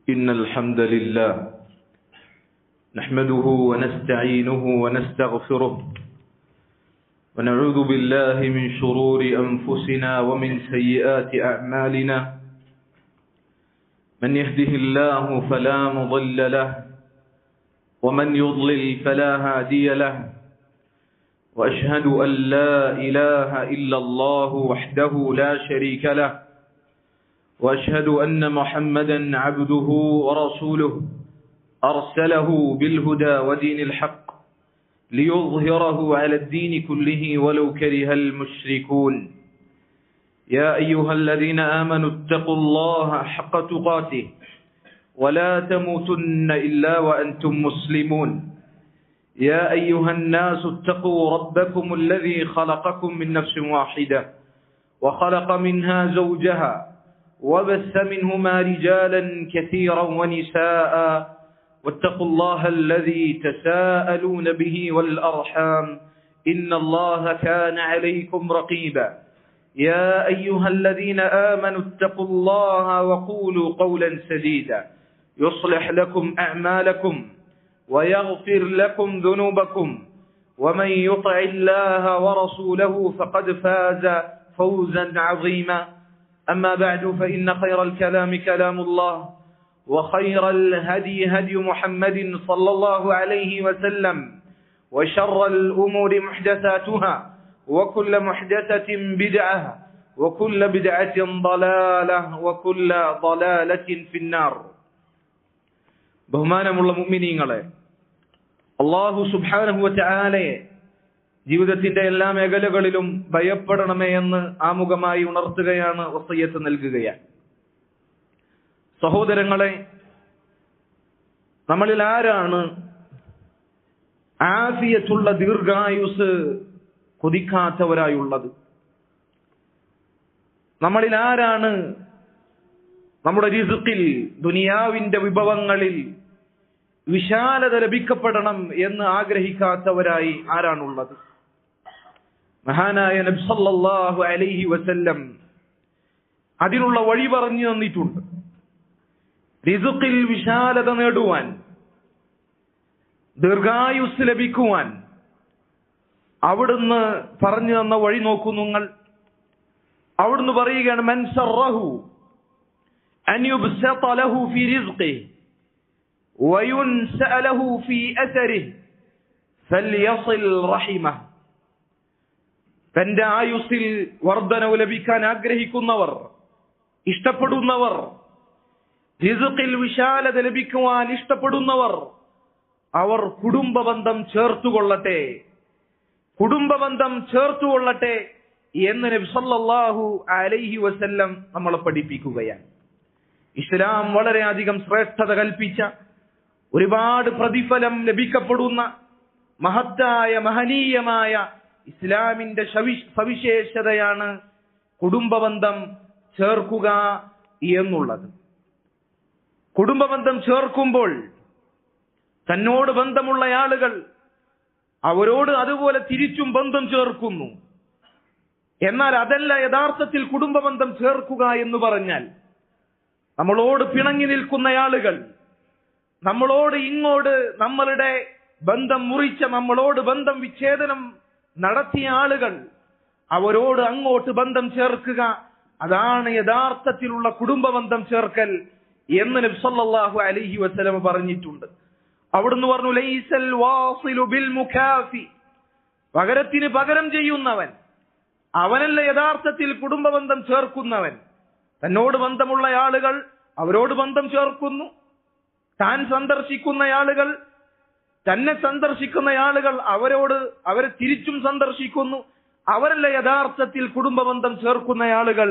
إن الحمد لله نحمده ونستعينه ونستغفره ونعوذ بالله من شرور أنفسنا ومن سيئات أعمالنا من يهده الله فلا مضل له ومن يضلل فلا هادي له وأشهد أن لا إله إلا الله وحده لا شريك له وأشهد أن محمدا عبده ورسوله أرسله بالهدى ودين الحق ليظهره على الدين كله ولو كره المشركون يا أيها الذين آمنوا اتقوا الله حق تقاته ولا تموتن إلا وأنتم مسلمون يا أيها الناس اتقوا ربكم الذي خلقكم من نفس واحدة وخلق منها زوجها وبث منهما رجالا كثيرا ونساء واتقوا الله الذي تساءلون به والأرحام إن الله كان عليكم رقيبا يا أيها الذين آمنوا اتقوا الله وقولوا قولا سديدا يصلح لكم أعمالكم ويغفر لكم ذنوبكم ومن يطع الله ورسوله فقد فاز فوزا عظيما أما بعد فإن خير الكلام كلام الله وخير الهدي هدي محمد صلى الله عليه وسلم وشر الأمور محدثاتها وكل محدثة بدعة وكل بدعة ضلالة وكل ضلالة في النار ബഹുമാനമുള്ള മുഅ്മിനീങ്ങളെ, അല്ലാഹു സുബ്ഹാനഹു വ തആലയെ ജീവിതത്തിന്റെ എല്ലാ മേഖലകളിലും ഭയപ്പെടണമേ എന്ന് ആമുഖമായി ഉണർത്തുകയാണ്, വസിയ്യത്ത് നൽകുകയാണ്. സഹോദരങ്ങളെ, നമ്മളിൽ ആരാണ് ആഫിയത്തുള്ള ദീർഘായുസ് കൊതിക്കാത്തവരായുള്ളത്? നമ്മളിൽ ആരാണ് നമ്മുടെ റിസ്ഖിൽ, ദുനിയാവിന്റെ വിഭവങ്ങളിൽ വിശാലത ലഭിക്കപ്പെടണം എന്ന് ആഗ്രഹിക്കാത്തവരായി ആരാണുള്ളത്? മഹാനായ നബി സല്ലല്ലാഹു അലൈഹി വസല്ലം അതിനുള്ള വഴി പറഞ്ഞു തന്നിട്ടുണ്ട്. റിസ്ഖിൽ വിശാലത നേടുവാൻ, ദീർഘായുസ് ലഭിക്കുവാൻ അവിടുന്ന് പറഞ്ഞു തന്ന വഴി നോക്കൂ നിങ്ങൾ. അവിടുന്ന് പറയുകയാണ്, മൻ സറഹു അൻ യുബ്സത ലഹു ഫീ റിസ്ഖിഹി വയുൻസഅ ലഹു ഫീ അസരിഹി ഫൽയസിൽ റഹിമഹു. തന്റെ ആയുസ്സിൽ വർധനവ് ലഭിക്കാൻ ആഗ്രഹിക്കുന്നവർ, ഇഷ്ടപ്പെടുന്നവർ, റിസ്ഖിൽ വിശാലത ലഭിക്കുവാൻ ഇഷ്ടപ്പെടുന്നവർ, അവർ കുടുംബബന്ധം ചേർത്തുകൊള്ളട്ടെ, കുടുംബബന്ധം ചേർത്തുകൊള്ളട്ടെ എന്ന് നബി സല്ലല്ലാഹു അലൈഹി വസല്ലം നമ്മളെ പഠിപ്പിക്കുകയാണ്. ഇസ്ലാം വളരെയധികം ശ്രേഷ്ഠത കൽപ്പിച്ച, ഒരുപാട് പ്രതിഫലം ലഭിക്കപ്പെടുന്ന മഹത്തായ മഹനീയമായ ഇസ്ലാമിന്റെ സവിശേഷതയാണ് കുടുംബബന്ധം ചേർക്കുക എന്നുള്ളത്. കുടുംബബന്ധം ചേർക്കുമ്പോൾ തന്നോട് ബന്ധമുള്ള ആളുകൾ അവരോട് അതുപോലെ തിരിച്ചും ബന്ധം ചേർക്കുന്നു. എന്നാൽ അതല്ല യഥാർത്ഥത്തിൽ കുടുംബബന്ധം ചേർക്കുക എന്ന് പറഞ്ഞാൽ, നമ്മളോട് പിണങ്ങി നിൽക്കുന്ന ആളുകൾ, നമ്മളോട് ഇങ്ങോട്ട് നമ്മളുടെ ബന്ധം മുറിച്ച, നമ്മളോട് ബന്ധം വിച്ഛേദനം നടത്തിയ ആളുകൾ, അവരോട് അങ്ങോട്ട് ബന്ധം ചേർക്കുക, അതാണ് യഥാർത്ഥത്തിലുള്ള കുടുംബബന്ധം ചേർക്കൽ എന്ന് നബി സല്ലല്ലാഹു അലൈഹി വസല്ലം പറഞ്ഞിട്ടുണ്ട്. അവിടുന്ന് പറഞ്ഞു, ലൈസൽ വാസിലു ബിൽ മുകാഫി, പകരത്തിന് പകരം ചെയ്യുന്നവൻ അവനല്ല യഥാർത്ഥത്തിൽ കുടുംബബന്ധം ചേർക്കുന്നവൻ. തന്നോട് ബന്ധമുള്ള ആളുകൾ അവരോട് ബന്ധം ചേർക്കുന്നു, താൻ സന്ദർശിക്കുന്ന ആളുകൾ, തന്നെ സന്ദർശിക്കുന്ന ആളുകൾ അവരെ തിരിച്ചും സന്ദർശിക്കുന്നു, അവരല്ല യഥാർത്ഥത്തിൽ കുടുംബബന്ധം ചേർക്കുന്ന ആളുകൾ.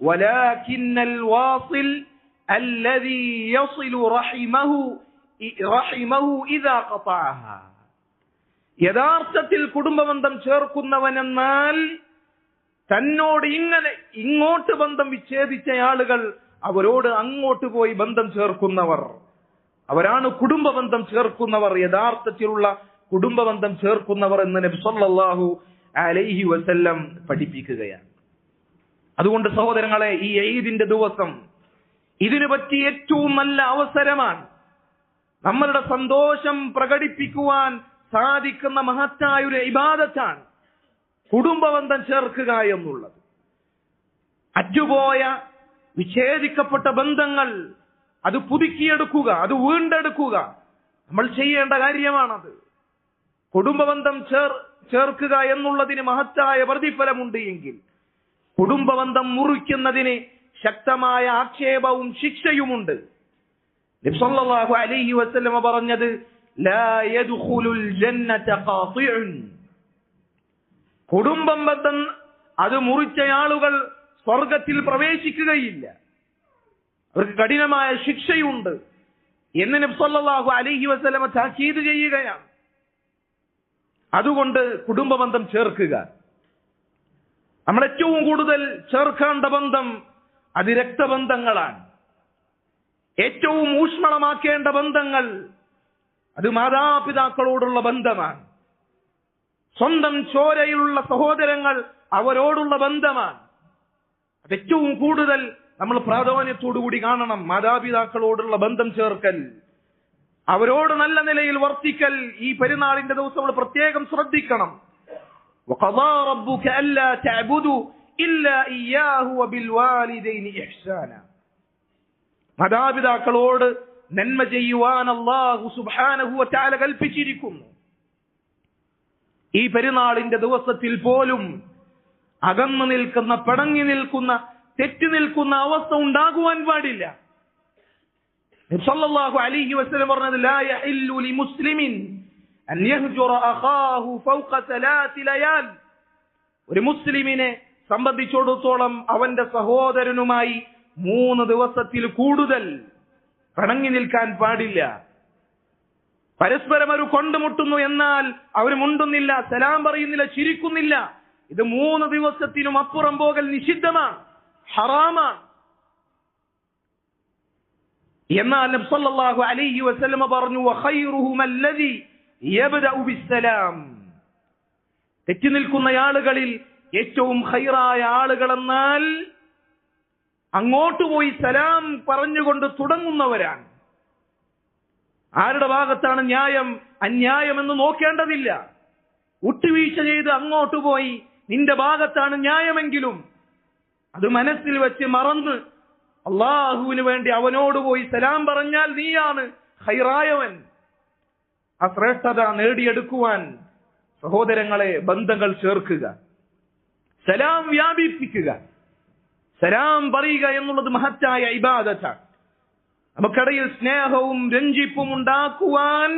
വലാകിന്നൽ വാസിൽ അല്ലദീ യസിലു റഹിമഹു ഇദാ ഖതഅഹ. യഥാർത്ഥത്തിൽ കുടുംബബന്ധം ചേർക്കുന്നവൻ എന്നാൽ തന്നോട് ഇങ്ങോട്ട് ബന്ധം വിച്ഛേദിച്ച ആളുകൾ അവരോട് അങ്ങോട്ട് പോയി ബന്ധം ചേർക്കുന്നവർ, അവരാണ് കുടുംബബന്ധം ചേർക്കുന്നവർ, യഥാർത്ഥത്തിലുള്ള കുടുംബബന്ധം ചേർക്കുന്നവർ എന്ന് നബി സല്ലല്ലാഹു അലൈഹി വസല്ലം പഠിപ്പിക്കുകയാണ്. അതുകൊണ്ട് സഹോദരങ്ങളെ, ഈ ഈദിന്റെ ദിവസം ഇതിനു പറ്റിയ ഏറ്റവും നല്ല അവസരമാണ്. നമ്മളുടെ സന്തോഷം പ്രകടിപ്പിക്കുവാൻ സാധിക്കുന്ന മഹത്തായ ഒരു ഇബാദത്താണ് കുടുംബബന്ധം ചേർക്കുക എന്നുള്ളത്. അറ്റുപോയ വിച്ഛേദിക്കപ്പെട്ട ബന്ധങ്ങൾ അത് പുതുക്കിയെടുക്കുക, അത് വീണ്ടെടുക്കുക നമ്മൾ ചെയ്യേണ്ട കാര്യമാണത്. കുടുംബബന്ധം ചേർക്കുക എന്നുള്ളതിന് മഹത്തായ പ്രതിഫലമുണ്ട് എങ്കിൽ കുടുംബബന്ധം മുറിക്കുന്നതിന് ശക്തമായ ആക്ഷേപവും ശിക്ഷയുമുണ്ട്. നബി സല്ലല്ലാഹു അലൈഹി വസല്ലം പറഞ്ഞത് ലാ യദ്ഖുലുൽ ജന്നത ഖാതിഉൻ, കുടുംബബന്ധം അത് മുറിച്ച ആളുകൾ സ്വർഗത്തിൽ പ്രവേശിക്കുകയില്ല, അവർക്ക് കഠിനമായ ശിക്ഷയുണ്ട് എന്ന് നബി സല്ലല്ലാഹു അലൈഹി വസല്ലം താക്കീത് ചെയ്യുകയാണ്. അതുകൊണ്ട് കുടുംബബന്ധം ചേർക്കുക. നമ്മൾ ഏറ്റവും കൂടുതൽ ചേർക്കേണ്ട ബന്ധം അത് രക്തബന്ധങ്ങളാണ്. ഏറ്റവും ഊഷ്മളമാക്കേണ്ട ബന്ധങ്ങൾ അത് മാതാപിതാക്കളോടുള്ള ബന്ധമാണ്. സ്വന്തം ചോരയിലുള്ള സഹോദരങ്ങൾ അവരോടുള്ള ബന്ധമാണ്. അത് ഏറ്റവും കൂടുതൽ നമ്മൾ പ്രാധാന്യത്തോടുകൂടി കാണണം. മാതാപിതാക്കളോടുള്ള ബന്ധം ചേർക്കൽ, അവരോട് നല്ല നിലയിൽ വർത്തിക്കൽ ഈ പെരുന്നാളിന്റെ ദിവസം നമ്മൾ പ്രത്യേകം ശ്രദ്ധിക്കണം. വഖദാ റബ്ബുക അല്ലാ തഅബുദു ഇല്ലാ ഇയ്യാഹു വബിൽവാലിദൈനി ഇഹ്സാന, മാതാപിതാക്കളോട് നന്മ ചെയ്യുവാൻ അല്ലാഹു സുബ്ഹാനഹു വ തആല കൽപ്പിച്ചിരിക്കുന്നു. ഈ പെരുന്നാളിന്റെ ദിവസത്തിൽ പോലും അകന്നു നിൽക്കുന്ന, പിണങ്ങി നിൽക്കുന്ന, തെറ്റി നിൽക്കുന്ന അവസ്ഥ ഉണ്ടാകുവാൻ പാടില്ല. സല്ലല്ലാഹു അലൈഹി വസല്ലം പറഞ്ഞത് ലാ യഹില്ലു ലിമുസ്ലിമിൻ അൻ യഹ്ജുറ അഖാഹു ഫൗഖ സലാസി ലയാൽ, ഒരു മുസ്ലിമിനെ സംബന്ധിച്ചിടത്തോളം അവന്റെ സഹോദരനുമായി 3 ദിവസത്തിൽ കൂടുതൽ പിണങ്ങി നിൽക്കാൻ പാടില്ല. പരസ്പരം അവർ കൊണ്ടുമുട്ടുന്നു, എന്നാൽ അവർ മുണ്ടുന്നില്ല, സലാം പറയുന്നില്ല, ചിരിക്കുന്നില്ല. ഇത് 3 ദിവസത്തിനും അപ്പുറം പോകൽ നിഷിദ്ധമാണ്, ഹറാമാണ്. എന്നാൽ നബി സല്ലല്ലാഹു അലൈഹി വസല്ലം പറഞ്ഞു വഖൈറുഹും അല്ലദി യബ്ദഉ ബിസ്സലാം, തെറ്റി നിൽക്കുന്ന ആളുകളിൽ ഏറ്റവും ഖൈറായ ആളുകൾ എന്നാൽ അങ്ങോട്ട് പോയി സലാം പറഞ്ഞുകൊണ്ട് തുടങ്ങുന്നവരാണ്. ആരുടെ ഭാഗത്താണ് ന്യായം അന്യായം എന്ന് നോക്കേണ്ടതില്ല. വിട്ടുവീഴ്ച ചെയ്ത് അങ്ങോട്ട് പോയി നിന്റെ ഭാഗത്താണ് ന്യായമെങ്കിലും അത് മനസ്സിൽ വെച്ച് മറന്ന് അള്ളാഹുവിന് വേണ്ടി അവനോട് പോയി സലാം പറഞ്ഞാൽ നീയാണ് ഖൈറായവൻ. ആ ശ്രേഷ്ഠത നേടിയെടുക്കുവാൻ സഹോദരങ്ങളെ ബന്ധങ്ങൾ ചേർക്കുക, സലാം വ്യാപിപ്പിക്കുക. സലാം പറയുക എന്നുള്ളത് മഹത്തായ ഇബാദത്താണ്. നമുക്കിടയിൽ സ്നേഹവും രഞ്ജിപ്പും ഉണ്ടാക്കുവാൻ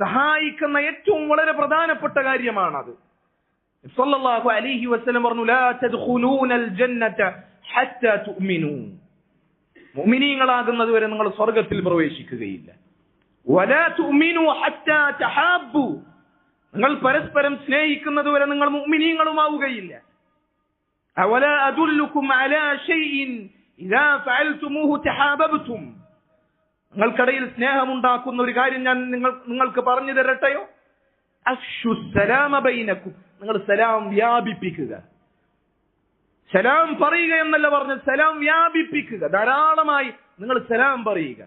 സഹായിക്കുന്ന ഏറ്റവും വളരെ പ്രധാനപ്പെട്ട കാര്യമാണത്. സല്ലല്ലാഹു അലൈഹി വസല്ലം പറഞ്ഞു ലാ തദ്ഖുലൂനൽ ജന്നത ഹത്താ തുഅ്മിനൂ, മുഅ്മിനീങ്ങളാകുന്നത് വരെ നിങ്ങൾ സ്വർഗ്ഗത്തിൽ പ്രവേശിക്കുകയില്ല. വലാ തുഅ്മിനൂ ഹത്താ തഹാബ്ബു, നിങ്ങൾ പരസ്പരം സ്നേഹിക്കുന്നത് വരെ നിങ്ങൾ മുഅ്മിനീങ്ങളുമാവുകയില്ല. അവലാ അദുല്ലുകും അലാ ഷൈഇൻ ഇദാ ഫഅൽതുമൂഹു തഹാബബ്തും, നിങ്ങൾക്കിടയിൽ സ്നേഹമുണ്ടാക്കുന്ന ഒരു കാര്യം ഞാൻ നിങ്ങൾക്ക് പറഞ്ഞു തരട്ടെയോ? അഫ്ശു സലാമ ബൈനക്കും, നിങ്ങൾ സലാം വ്യാപിപ്പിക്കുക. സലാം പറയുക എന്നല്ല പറഞ്ഞ, സലാം വ്യാപിപ്പിക്കുക. ധാരാളമായി നിങ്ങൾ സലാം പറയുക.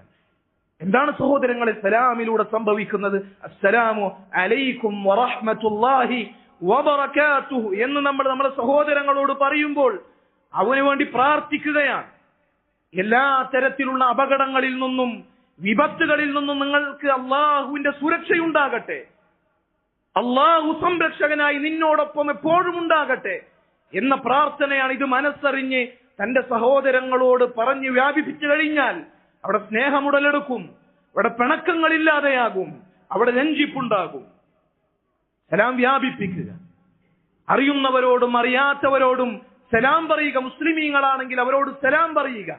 എന്താണ് സഹോദരങ്ങളെ സലാമിലൂടെ സംഭവിക്കുന്നത്? അസ്സലാമു അലൈക്കും വറഹ്മത്തുള്ളാഹി വബറകാതുഹു എന്ന് നമ്മൾ നമ്മുടെ സഹോദരങ്ങളോട് പറയുമ്പോൾ അവന് വേണ്ടി പ്രാർത്ഥിക്കുകയാണ്. എല്ലാ തരത്തിലുള്ള അപകടങ്ങളിൽ നിന്നും വിപത്തുകളിൽ നിന്നും നിങ്ങൾക്ക് അള്ളാഹുവിന്റെ സുരക്ഷയുണ്ടാകട്ടെ, അള്ളാഹു സംരക്ഷകനായി നിന്നോടൊപ്പം എപ്പോഴും ഉണ്ടാകട്ടെ എന്ന പ്രാർത്ഥനയാണ്. ഇത് മനസ്സറിഞ്ഞ് തന്റെ സഹോദരങ്ങളോട് പറഞ്ഞ് വ്യാപിപ്പിച്ചു കഴിഞ്ഞാൽ അവിടെ സ്നേഹമുടലെടുക്കും, അവിടെ പിണക്കങ്ങളില്ലാതെയാകും, അവിടെ രഞ്ജിപ്പുണ്ടാകും. സലാം വ്യാപിപ്പിക്കുക. അറിയുന്നവരോടും അറിയാത്തവരോടും സലാം പറയുക. മുസ്ലിമീങ്ങളാണെങ്കിൽ അവരോട് സലാം പറയുക.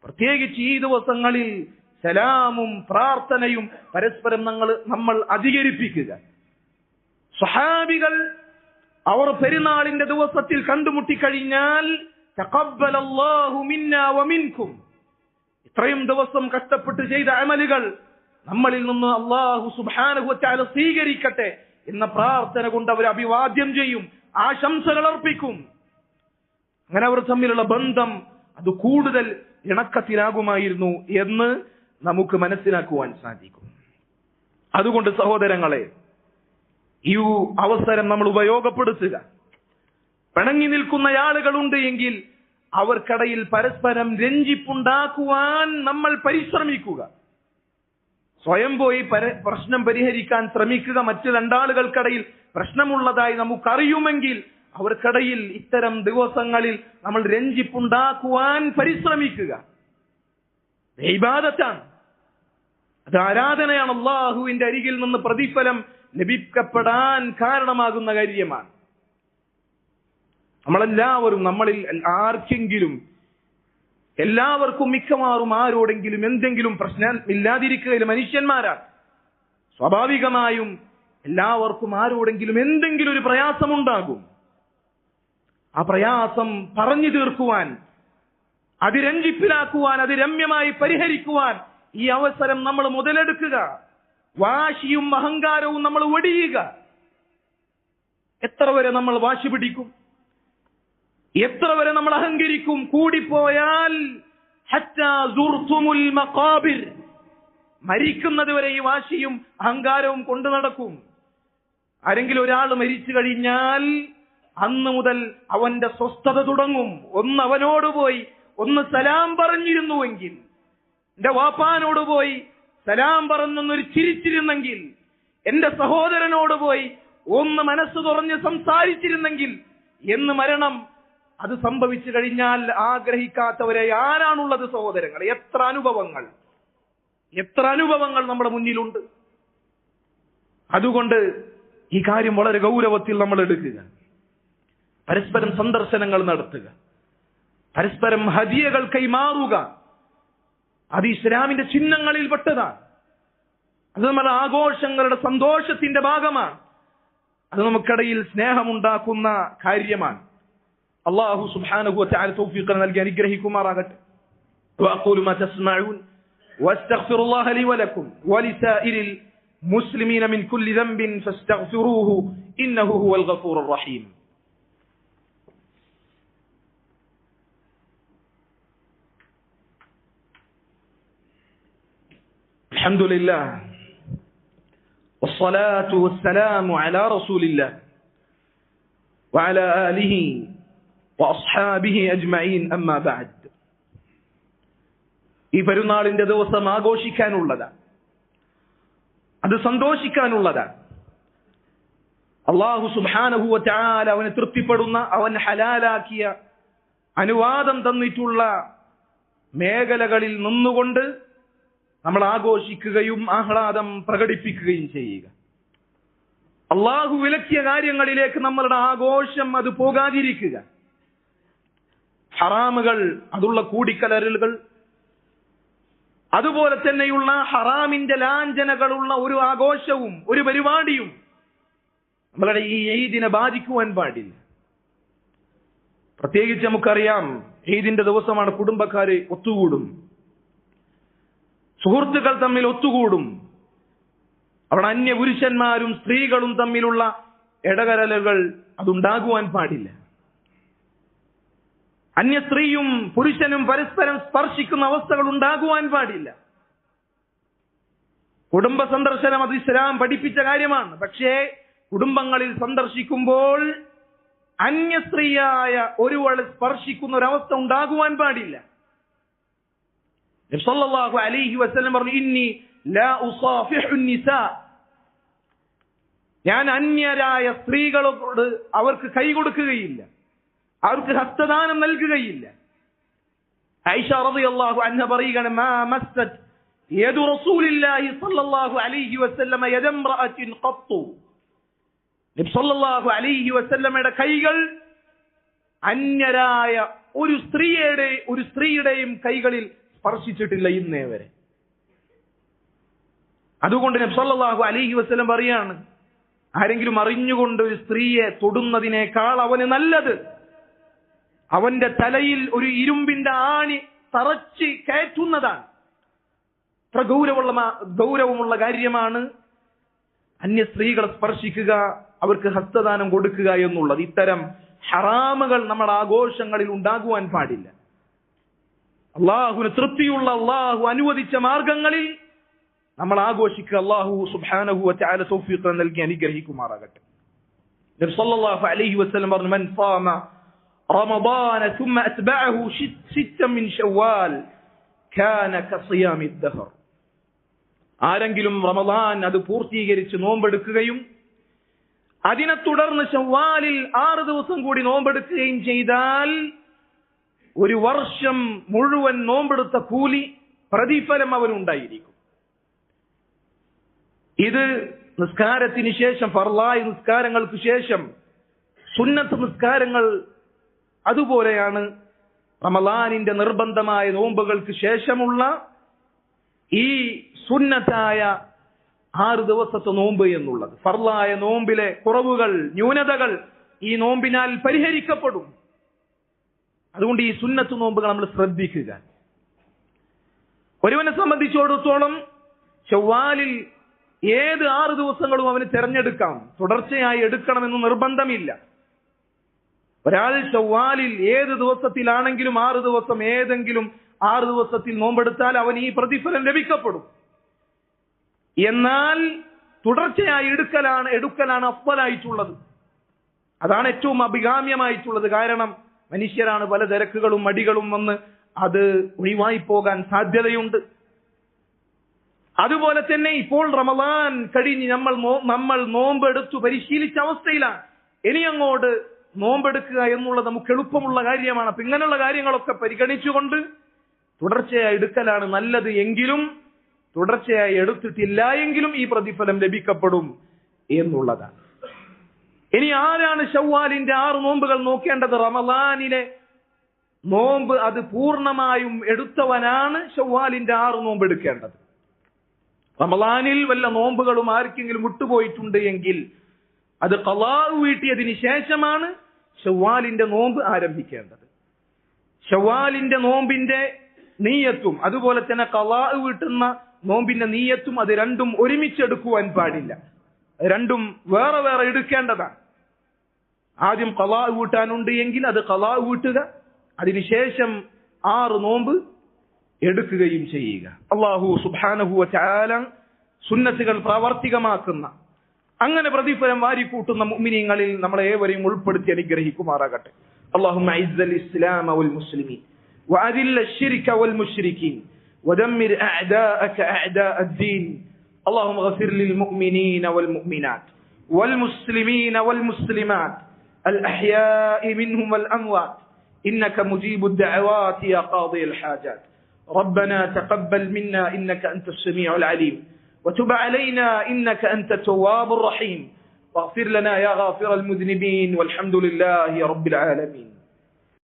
പ്രത്യേകിച്ച് ഈ ദിവസങ്ങളിൽ സലാമും പ്രാർത്ഥനയും പരസ്പരം നമ്മൾ അധികരിപ്പിക്കുക. സ്വഹാബികൾ അവർ പെരുന്നാളിന്റെ ദിവസത്തിൽ കണ്ടുമുട്ടിക്കഴിഞ്ഞാൽ തഖബ്ബലല്ലാഹു മിന്നാ വമിൻകും, ഇത്രയും ദിവസം കഷ്ടപ്പെട്ട് ചെയ്ത അമലുകൾ നമ്മളിൽ നിന്ന് അല്ലാഹു സുബ്ഹാനഹു വ തആല സ്വീകരിക്കട്ടെ എന്ന പ്രാർത്ഥന കൊണ്ട് അവർ അഭിവാദ്യം ചെയ്യും, ആശംസകൾ അർപ്പിക്കും. അങ്ങനെ അവർ തമ്മിലുള്ള ബന്ധം അത് കൂടുതൽ ഇണക്കത്തിലാകുമായിരുന്നു എന്ന് നമുക്ക് മനസ്സിലാക്കുവാൻ സാധിക്കും. അതുകൊണ്ട് സഹോദരങ്ങളെ, ഈ അവസരം നമ്മൾ ഉപയോഗപ്പെടുത്തുക. പിണങ്ങി നിൽക്കുന്ന ആളുകളുണ്ട് എങ്കിൽ അവർക്കിടയിൽ പരസ്പരം രഞ്ജിപ്പുണ്ടാക്കുവാൻ നമ്മൾ പരിശ്രമിക്കുക. സ്വയം പോയി പ്രശ്നം പരിഹരിക്കാൻ ശ്രമിക്കുക. മറ്റു രണ്ടാളുകൾക്കിടയിൽ പ്രശ്നമുള്ളതായി നമുക്കറിയുമെങ്കിൽ അവർക്കിടയിൽ ഇത്തരം ദിവസങ്ങളിൽ നമ്മൾ രഞ്ജിപ്പുണ്ടാക്കുവാൻ പരിശ്രമിക്കുക. ഇബാദത്താണ്, അത് ആരാധനയാണ്. അള്ളാഹുവിന്റെ അരികിൽ നിന്ന് പ്രതിഫലം ലഭിക്കപ്പെടാൻ കാരണമാകുന്ന കാര്യമാണ്. നമ്മളെല്ലാവരും, നമ്മളിൽ ആർക്കെങ്കിലും, എല്ലാവർക്കും മിക്കവാറും ആരോടെങ്കിലും എന്തെങ്കിലും പ്രശ്നം ഇല്ലാതിരിക്കുകയില്ല. മനുഷ്യന്മാരാണ്. സ്വാഭാവികമായും എല്ലാവർക്കും ആരോടെങ്കിലും എന്തെങ്കിലും ഒരു പ്രയാസമുണ്ടാകും. ആ പ്രയാസം പറഞ്ഞു തീർക്കുവാൻ, അത് രഞ്ജിപ്പിലാക്കുവാൻ, അത് രമ്യമായി പരിഹരിക്കുവാൻ ഈ അവസരം നമ്മൾ മുതലെടുക്കുക. വാശിയും അഹങ്കാരവും നമ്മൾ ഒടിയുക. എത്ര വരെ നമ്മൾ വാശി പിടിക്കും? എത്ര വരെ നമ്മൾ അഹങ്കരിക്കും? കൂടിപ്പോയാൽ ഹത്താ സുർതുമുൽ മഖാബിർ, മരിക്കുന്നത് വരെ ഈ വാശിയും അഹങ്കാരവും കൊണ്ടു നടക്കും. ആരെങ്കിലും ഒരാൾ മരിച്ചു കഴിഞ്ഞാൽ അന്ന് മുതൽ അവന്റെ സ്വസ്ഥത തുടങ്ങും. ഒന്ന് അവനോട് പോയി ഒന്ന് സലാം പറഞ്ഞിരുന്നുവെങ്കിൽ, എന്റെ വാപ്പാനോട് പോയി സലാം പറഞ്ഞൊന്നൊരു ചിരിച്ചിരുന്നെങ്കിൽ, എന്റെ സഹോദരനോട് പോയി ഒന്ന് മനസ്സ് തുറഞ്ഞ് സംസാരിച്ചിരുന്നെങ്കിൽ എന്ന് മരണം അത് സംഭവിച്ചു കഴിഞ്ഞാൽ ആഗ്രഹിക്കാത്തവരെ ആരാണുള്ളത് സഹോദരങ്ങൾ? എത്ര അനുഭവങ്ങൾ നമ്മുടെ മുന്നിലുണ്ട്. അതുകൊണ്ട് ഈ കാര്യം വളരെ ഗൗരവത്തിൽ നമ്മൾ എടുക്കുക. പരസ്പരം സന്ദർശനങ്ങൾ നടത്തുക, പരസ്പരം ഹദിയകൾ കൈമാറുക. അത് ഇസ്ലാമിന്റെ ചിഹ്നങ്ങളിൽ പെട്ടതാണ്. അത് നമ്മുടെ ആഘോഷങ്ങളുടെ സന്തോഷത്തിന്റെ ഭാഗമാണ്. അത് നമുക്കിടയിൽ സ്നേഹമുണ്ടാക്കുന്ന കാര്യമാണ്. അല്ലാഹു സുബ്ഹാനഹു വ തആല തൗഫീഖ് നൽകി അനുഗ്രഹിക്കുമാറാകട്ടെ. വഅഖൂലു മാ തസ്മഊൻ വഅസ്തഗ്ഫിറുല്ലാഹ ലി വലക്കും വലിസായിരിൽ മുസ്ലിമീന മിൻ കുല്ലി ദംബിൻ ഫസ്തഗ്ഫിറൂഹു ഇന്നഹു ഹുവൽ ഗഫൂറുർ റഹീം. അൽഹംദുലില്ലാഹ് വസ്സലാത്തു വസ്സലാമു അലാ റസൂലില്ലാഹ് വഅലാ ആലിഹി വഅസ്ഹാബിഹി അജ്മഈൻ. അമ്മാ ബഅദ്. ഈ പെരുന്നാളിന്റെ ദിവസം ആഘോഷിക്കാനുള്ളതാണ്, അത് സന്തോഷിക്കാനുള്ളതാണ്. അല്ലാഹു സുബ്ഹാനഹു വ തആല അവനെ തൃപ്തിപ്പെടുന്ന, അവൻ ഹലാലാക്കിയ, അനുവാദം തന്നിട്ടുള്ള മേഖലകളിൽ നിന്നുകൊണ്ട് നമ്മൾ ആഘോഷിക്കുകയും ആഹ്ലാദം പ്രകടിപ്പിക്കുകയും ചെയ്യുക. അല്ലാഹു വിലക്കിയ കാര്യങ്ങളിലേക്ക് നമ്മളുടെ ആഘോഷം അത് പോകാതിരിക്കുക. ഹറാമുകൾ, അതുള്ള കൂടിക്കലരലുകൾ, അതുപോലെ തന്നെയുള്ള ഹറാമിന്റെ ലാഞ്ചനകളുള്ള ഒരു ആഘോഷവും ഒരു പരിപാടിയും നമ്മളുടെ ഈ ഈദിനെ ബാധിക്കുവാൻ പാടില്ല. പ്രത്യേകിച്ച് നമുക്കറിയാം, ഈദിന്റെ ദിവസമാണ് കുടുംബക്കാര് ഒത്തുകൂടും, സുഹൃത്തുക്കൾ തമ്മിൽ ഒത്തുകൂടും. അവിടെ അന്യപുരുഷന്മാരും സ്ത്രീകളും തമ്മിലുള്ള ഇടകലലുകൾ അതുണ്ടാകുവാൻ പാടില്ല. അന്യ സ്ത്രീയും പുരുഷനും പരസ്പരം സ്പർശിക്കുന്ന അവസ്ഥകൾ ഉണ്ടാകുവാൻ പാടില്ല. കുടുംബ സന്ദർശനം അത് ഇസ്ലാം പഠിപ്പിച്ച കാര്യമാണ്. പക്ഷേ കുടുംബങ്ങളിൽ സന്ദർശിക്കുമ്പോൾ അന്യ സ്ത്രീയായ ഒരുവളെ സ്പർശിക്കുന്ന ഒരവസ്ഥ ഉണ്ടാകുവാൻ പാടില്ല. നബി സല്ലല്ലാഹു അലൈഹി വസല്ലം പറഞ്ഞു, ഇന്നി ലാ ഉസാഫിഹു നിസാ, ഞാൻ അന്യരായ സ്ത്രീകളോട് അവർക്ക് കൈ കൊടുക്കുകയില്ല, അവർക്ക് ഹസ്തദാനം നൽകുകയില്ല. ആയിഷ റളിയല്ലാഹു അൻഹ പറയുകയാണ്, മാ മസ്സത് യദു റസൂലില്ലാഹി സ്വല്ലല്ലാഹു അലൈഹി വസല്ലം യദംറഅത്തിൻ ഖത്തു. നബി സല്ലല്ലാഹു അലൈഹി വസല്ലമയുടെ കൈകൾ അന്യരായ ഒരു സ്ത്രീയുടെയും കൈകളിൽ സ്പർശിച്ചിട്ടില്ല ഇന്നേ വരെ. അതുകൊണ്ട് നബി സല്ലല്ലാഹു അലൈഹി വസല്ലം പറയാണ്, ആരെങ്കിലും അറിഞ്ഞുകൊണ്ട് ഒരു സ്ത്രീയെ തൊടുന്നതിനേക്കാൾ അവന് നല്ലത് അവന്റെ തലയിൽ ഒരു ഇരുമ്പിന്റെ ആണി തറച്ച് കയറ്റുന്നതാണ്. അത്ര ഗൗരവമുള്ള കാര്യമാണ് അന്യ സ്ത്രീകളെ സ്പർശിക്കുക, അവർക്ക് ഹസ്തദാനം കൊടുക്കുക എന്നുള്ളത്. ഇത്തരം ഹറാമുകൾ നമ്മുടെ ആഘോഷങ്ങളിൽ ഉണ്ടാകുവാൻ പാടില്ല. അള്ളാഹുവിന് തൃപ്തിയുള്ള അള്ളാഹു അനുവദിച്ച മാർഗങ്ങളിൽ നമ്മൾ ആഘോഷിക്കുക. അള്ളാഹു സുബ്ഹാനഹു വ തആല തൗഫീഖ് നൽകി അനുഗ്രഹിക്കുമാറാകട്ടെ. നബി സല്ലല്ലാഹു അലൈഹി വസല്ലം പറഞ്ഞു, മൻ സാമ റമദാന ثم أتبعه ستا من شوال كان كصيام الدهر. ആരെങ്കിലും റമദാൻ അത് പൂർത്തീകരിച്ച് നോമ്പെടുക്കുകയും അതിനെ തുടർന്ന് ശവ്വാലിൽ 6 ദിവസം കൂടി നോമ്പെടുക്കുകയും ചെയ്താൽ ഒരു വർഷം മുഴുവൻ നോമ്പെടുത്ത കൂലി പ്രതിഫലം അവനുണ്ടായിരിക്കും. ഇത് നിസ്കാരത്തിന് ശേഷം, ഫർളായ നിസ്കാരങ്ങൾക്ക് ശേഷം സുന്നത്ത് നിസ്കാരങ്ങൾ അതുപോലെയാണ്. റമളാനിന്റെ നിർബന്ധമായ നോമ്പുകൾക്ക് ശേഷമുള്ള ഈ സുന്നത്തായ 6 ദിവസത്തെ നോമ്പ് എന്നുള്ളത്, ഫർളായ നോമ്പിലെ കുറവുകൾ, ന്യൂനതകൾ ഈ നോമ്പിനാൽ പരിഹരിക്കപ്പെടും. അതുകൊണ്ട് ഈ സുന്നത്ത് നോമ്പുകൾ നമ്മൾ ശ്രദ്ധിക്കുക. ഒരുവനെ സംബന്ധിച്ചിടത്തോളം ശവ്വാലിൽ ഏത് 6 ദിവസങ്ങളും അവന് തിരഞ്ഞെടുക്കാം, തുടർച്ചയായി എടുക്കണമെന്ന് നിർബന്ധമില്ല. ഒരാൾ ശവ്വാലിൽ ഏത് ദിവസത്തിലാണെങ്കിലും 6 ദിവസം ഏതെങ്കിലും 6 ദിവസത്തിൽ നോമ്പെടുത്താൽ അവൻ ഈ പ്രതിഫലം ലഭിക്കപ്പെടും. എന്നാൽ തുടർച്ചയായി എടുക്കലാണ് അഫ്ളലായിട്ടുള്ളത്. അതാണ് ഏറ്റവും അഭികാമ്യമായിട്ടുള്ളത്. കാരണം മനുഷ്യരാണ്, പല തിരക്കുകളും മടികളും വന്ന് അത് ഒഴിവായി പോകാൻ സാധ്യതയുണ്ട്. അതുപോലെ തന്നെ ഇപ്പോൾ റമളാൻ കഴിഞ്ഞ് നമ്മൾ നോമ്പെടുത്തു പരിശീലിച്ച അവസ്ഥയിലാണ്. ഇനി അങ്ങോട്ട് നോമ്പെടുക്കുക എന്നുള്ളത് നമുക്ക് എളുപ്പമുള്ള കാര്യമാണ്. അപ്പൊ ഇങ്ങനെയുള്ള കാര്യങ്ങളൊക്കെ പരിഗണിച്ചുകൊണ്ട് തുടർച്ചയായി എടുക്കലാണ് നല്ലത്. എങ്കിലും തുടർച്ചയായി എടുത്തിട്ടില്ല എങ്കിലും ഈ പ്രതിഫലം ലഭിക്കപ്പെടും എന്നുള്ളതാണ്. ഇനി ആരാണ് ശവ്വാലിന്റെ 6 നോമ്പുകൾ നോക്കേണ്ടത്? റമളാനിലെ നോമ്പ് അത് പൂർണ്ണമായും എടുത്തവനാണ് ശവ്വാലിന്റെ 6 നോമ്പ് എടുക്കേണ്ടത്. റമളാനിൽ വല്ല നോമ്പുകളും ആർക്കെങ്കിലും വിട്ടുപോയിട്ടുണ്ട് എങ്കിൽ അത് ഖളാ വീട്ടിയതിന് ശേഷമാണ് ശവ്വാലിന്റെ നോമ്പ് ആരംഭിക്കേണ്ടത്. ശവ്വാലിന്റെ നോമ്പിന്റെ നീയത്തും അതുപോലെ തന്നെ ഖളാ വീട്ടുന്ന നോമ്പിന്റെ നീയത്തും അത് രണ്ടും ഒരുമിച്ചെടുക്കുവാൻ പാടില്ല. രണ്ടും വേറെ വേറെ എടുക്കേണ്ടതാണ്. ആദ്യം ഖളാ വീട്ടാനുണ്ട് എങ്കിൽ അത് ഖളാ വീട്ടുക, അതിനുശേഷം 6 നോമ്പ് എടുക്കുകയും ചെയ്യുക. അല്ലാഹു സുബ്ഹാനഹു വ തആല സുന്നത്തുകൾ പ്രാവർത്തികമാക്കുന്ന, അങ്ങനെ പ്രതിഫലം വാരിക്കൂട്ടുന്ന മുഅ്മിനീങ്ങളിൽ നമ്മളെ ഏവരെയും ഉൾപ്പെടുത്തി അനുഗ്രഹിക്കുമാറാകട്ടെ. اللهم اعز الاسلام والمسلمين واذل الشرك والمشركين ودمر اعداءك اعداء الدين. اللهم اغفر للمؤمنين والمؤمنات والمسلمين والمسلمات الاحياء منهم والاموات انك مجيب الدعوات يا قاضي الحاجات. ربنا تقبل منا انك انت السميع العليم وتب علينا إنك أنت التواب الرحيم واغفر لنا يا غافر المذنبين والحمد لله رب العالمين.